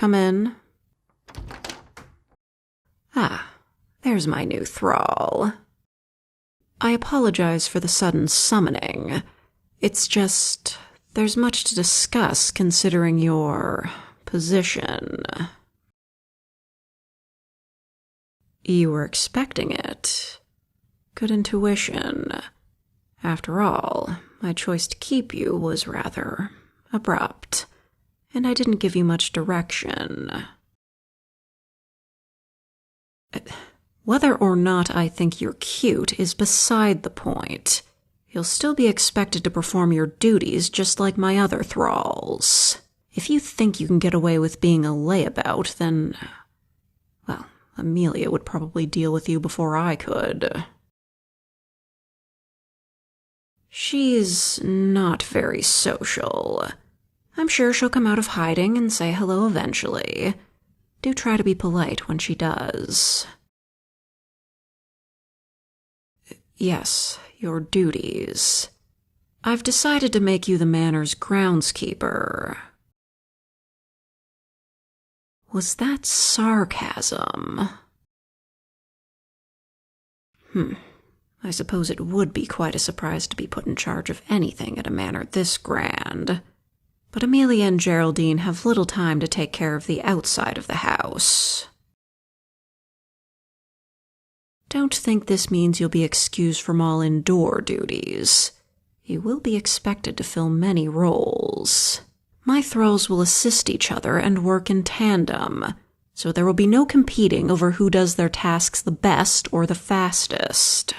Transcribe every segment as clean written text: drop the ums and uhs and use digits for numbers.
come in? Ah, there's my new thrall. I apologize for the sudden summoning. It's just, there's much to discuss considering your position. You were expecting it. Good intuition. After all, my choice to keep you was rather abrupt, and I didn't give you much direction. Whether or not I think you're cute is beside the point. You'll still be expected to perform your duties just like my other thralls. If you think you can get away with being a layabout, then, well, Amelia would probably deal with you before I could. She's not very social. I'm sure she'll come out of hiding and say hello eventually. Do try to be polite when she does. Yes, your duties. I've decided to make you the manor's groundskeeper. Was that sarcasm? I suppose it would be quite a surprise to be put in charge of anything at a manor this grand. But Amelia and Geraldine have little time to take care of the outside of the house. Don't think this means you'll be excused from all indoor duties. You will be expected to fill many roles. My thralls will assist each other and work in tandem, so there will be no competing over who does their tasks the best or the fastest.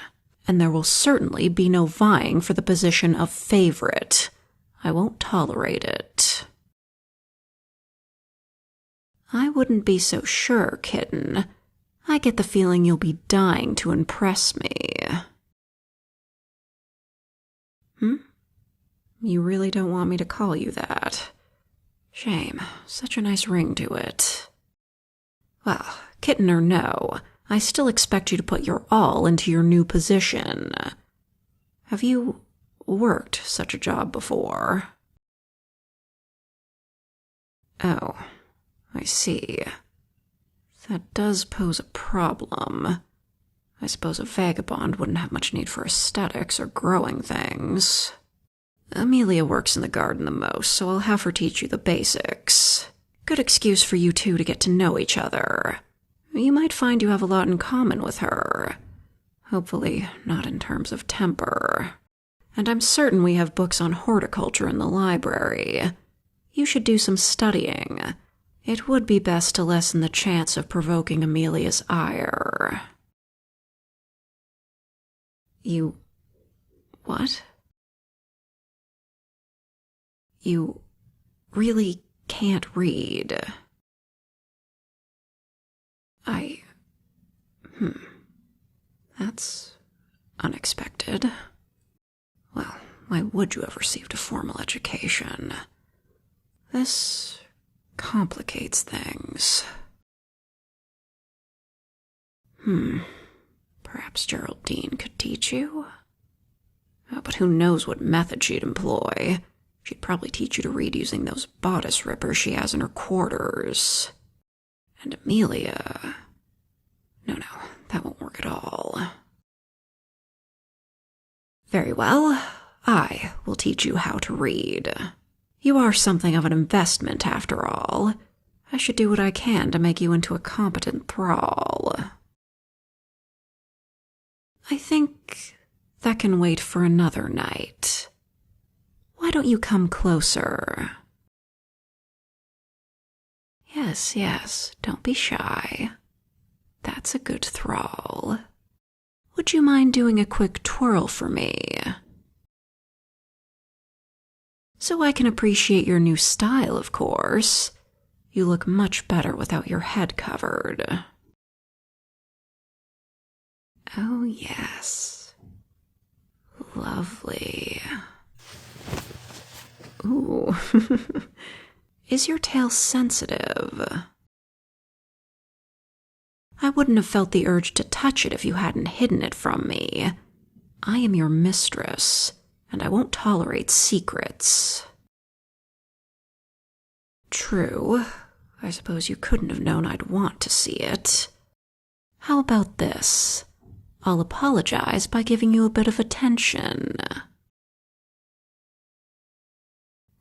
And there will certainly be no vying for the position of favorite. I won't tolerate it. I wouldn't be so sure, kitten. I get the feeling you'll be dying to impress me. You really don't want me to call you that? Shame. Such a nice ring to it. Well, kitten or no, I still expect you to put your all into your new position. Have you worked such a job before? Oh, I see. That does pose a problem. I suppose a vagabond wouldn't have much need for aesthetics or growing things. Amelia works in the garden the most, so I'll have her teach you the basics. Good excuse for you two to get to know each other. You might find you have a lot in common with her. Hopefully not in terms of temper. And I'm certain we have books on horticulture in the library. You should do some studying. It would be best to lessen the chance of provoking Amelia's ire. You... what? You really can't read. That's unexpected. Well, why would you have received a formal education? This complicates things. Perhaps Geraldine could teach you? Oh, but who knows what method she'd employ. She'd probably teach you to read using those bodice rippers she has in her quarters. And Amelia... No, that won't work at all. Very well, I will teach you how to read. You are something of an investment, after all. I should do what I can to make you into a competent thrall. I think that can wait for another night. Why don't you come closer? Yes, don't be shy. That's a good thrall. Would you mind doing a quick twirl for me? So I can appreciate your new style, of course. You look much better without your head covered. Oh, yes. Lovely. Ooh. Is your tail sensitive? I wouldn't have felt the urge to touch it if you hadn't hidden it from me. I am your mistress, and I won't tolerate secrets. True. I suppose you couldn't have known I'd want to see it. How about this? I'll apologize by giving you a bit of attention.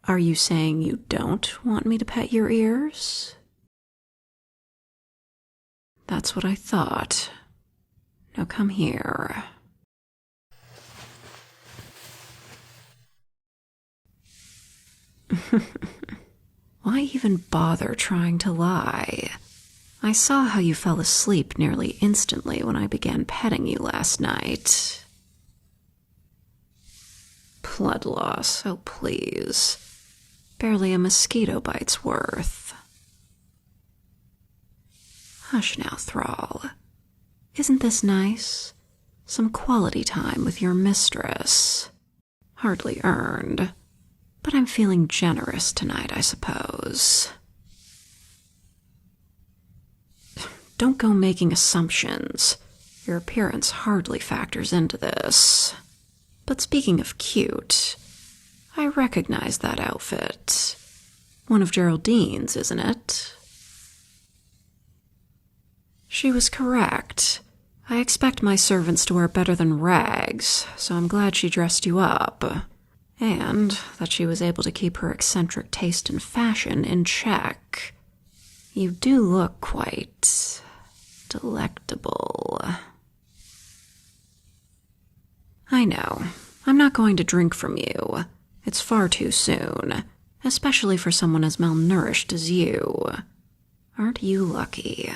Are you saying you don't want me to pet your ears? That's what I thought. Now come here. Why even bother trying to lie? I saw how you fell asleep nearly instantly when I began petting you last night. Blood loss, oh please. Barely a mosquito bite's worth. Hush now, Thrall. Isn't this nice? Some quality time with your mistress. Hardly earned, but I'm feeling generous tonight, I suppose. Don't go making assumptions. Your appearance hardly factors into this. But speaking of cute, I recognize that outfit. One of Geraldine's, isn't it? She was correct. I expect my servants to wear better than rags, so I'm glad she dressed you up. And that she was able to keep her eccentric taste in fashion in check. You do look quite delectable. I know. I'm not going to drink from you. It's far too soon, especially for someone as malnourished as you. Aren't you lucky?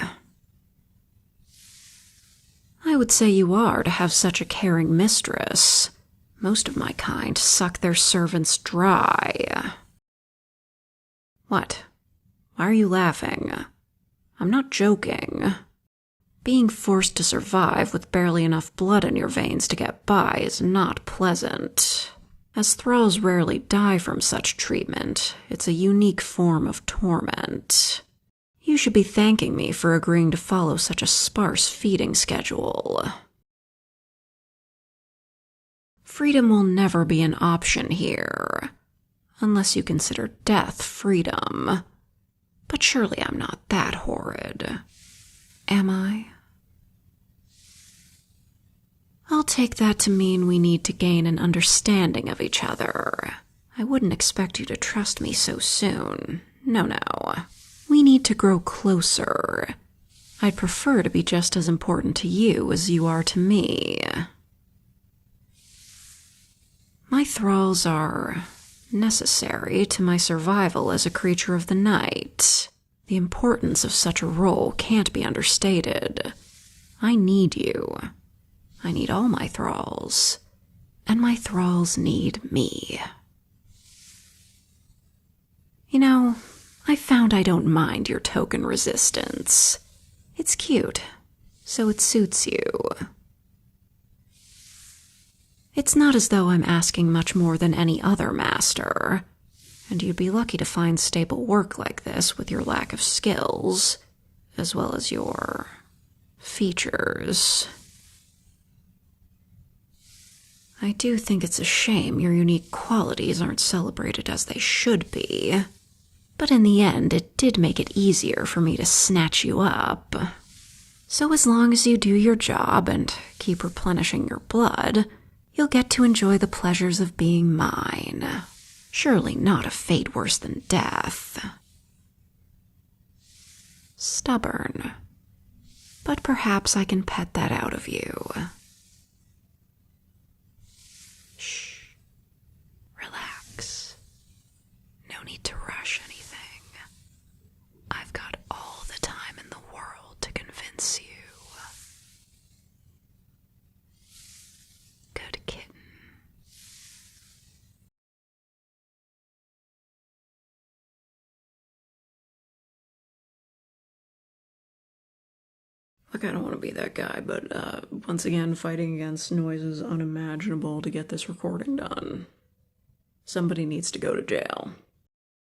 I would say you are to have such a caring mistress. Most of my kind suck their servants dry. What? Why are you laughing? I'm not joking. Being forced to survive with barely enough blood in your veins to get by is not pleasant. As thralls rarely die from such treatment, it's a unique form of torment. You should be thanking me for agreeing to follow such a sparse feeding schedule. Freedom will never be an option here, unless you consider death freedom. But surely I'm not that horrid, am I? I'll take that to mean we need to gain an understanding of each other. I wouldn't expect you to trust me so soon. No. We need to grow closer. I'd prefer to be just as important to you as you are to me. My thralls are necessary to my survival as a creature of the night. The importance of such a role can't be understated. I need you. I need all my thralls. And my thralls need me. You know, I found I don't mind your token resistance. It's cute, so it suits you. It's not as though I'm asking much more than any other master, and you'd be lucky to find stable work like this with your lack of skills, as well as your features. I do think it's a shame your unique qualities aren't celebrated as they should be, but in the end it did make it easier for me to snatch you up. So as long as you do your job and keep replenishing your blood, you'll get to enjoy the pleasures of being mine. Surely not a fate worse than death. Stubborn. But perhaps I can pet that out of you. Shh. Relax. No need to rush anything. I've got all the time in the world to convince you. Good kitten. Look, I don't want to be that guy, but once again, fighting against noises unimaginable to get this recording done. Somebody needs to go to jail.